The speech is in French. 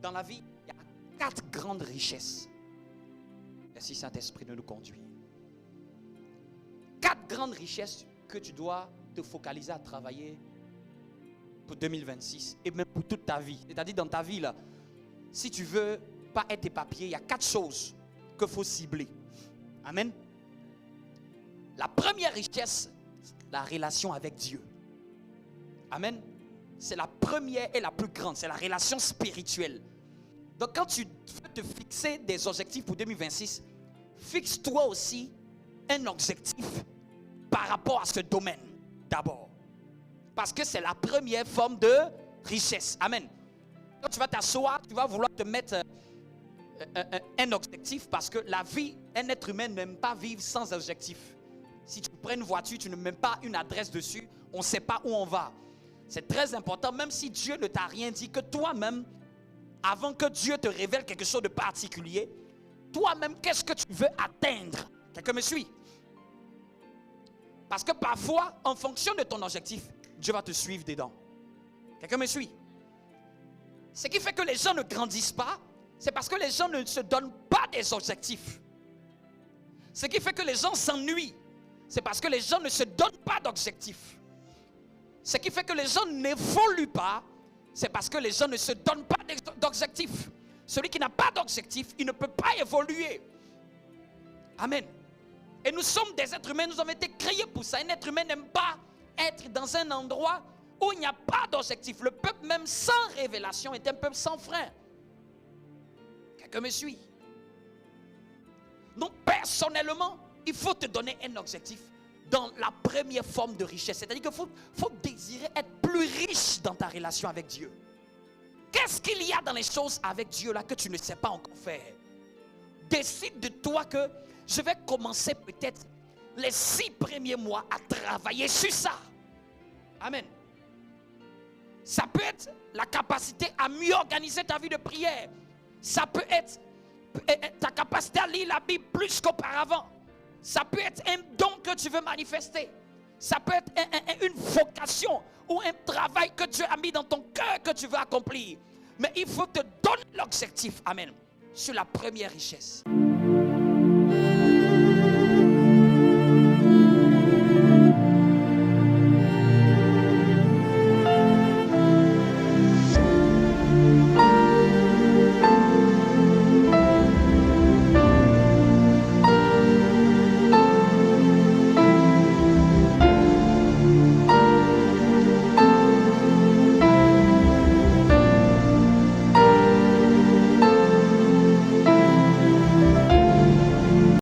Dans la vie, il y a 4 grandes richesses. Merci Saint-Esprit de nous conduire. 4 grandes richesses que tu dois te focaliser à travailler pour 2026 et même pour toute ta vie. C'est-à-dire dans ta vie là, si tu veux pas être éparpillé, il y a 4 choses qu'il faut cibler. Amen. La première richesse, la relation avec Dieu. Amen. C'est la première et la plus grande, c'est la relation spirituelle. Donc quand tu veux te fixer des objectifs pour 2026, fixe-toi aussi un objectif par rapport à ce domaine d'abord. Parce que c'est la première forme de richesse. Amen. Quand tu vas t'asseoir, tu vas vouloir te mettre un objectif parce que la vie, un être humain n'aime pas vivre sans objectif. Si tu prends une voiture, tu ne mets pas une adresse dessus, on ne sait pas où on va. C'est très important, même si Dieu ne t'a rien dit, que toi-même, avant que Dieu te révèle quelque chose de particulier, toi-même, qu'est-ce que tu veux atteindre? Quelqu'un me suit? Parce que parfois, en fonction de ton objectif, Dieu va te suivre dedans. Quelqu'un me suit? Ce qui fait que les gens ne grandissent pas, c'est parce que les gens ne se donnent pas des objectifs. Ce qui fait que les gens s'ennuient, c'est parce que les gens ne se donnent pas d'objectifs. Ce qui fait que les gens n'évoluent pas, c'est parce que les gens ne se donnent pas d'objectifs. Celui qui n'a pas d'objectif, il ne peut pas évoluer. Amen. Et nous sommes des êtres humains, nous avons été créés pour ça. Un être humain n'aime pas être dans un endroit où il n'y a pas d'objectif. Le peuple même sans révélation est un peuple sans frein. Quelqu'un me suit? Donc personnellement, il faut te donner un objectif dans la première forme de richesse. C'est-à-dire qu'il faut désirer être plus riche dans ta relation avec Dieu. Qu'est-ce qu'il y a dans les choses avec Dieu là que tu ne sais pas encore faire? Décide de toi que je vais commencer peut-être les 6 premiers mois à travailler sur ça. Amen. Ça peut être la capacité à mieux organiser ta vie de prière. Ça peut être ta capacité à lire la Bible plus qu'auparavant. Ça peut être un don que tu veux manifester. Ça peut être une vocation ou un travail que Dieu a mis dans ton cœur que tu veux accomplir. Mais il faut te donner l'objectif. Amen. Sur la première richesse.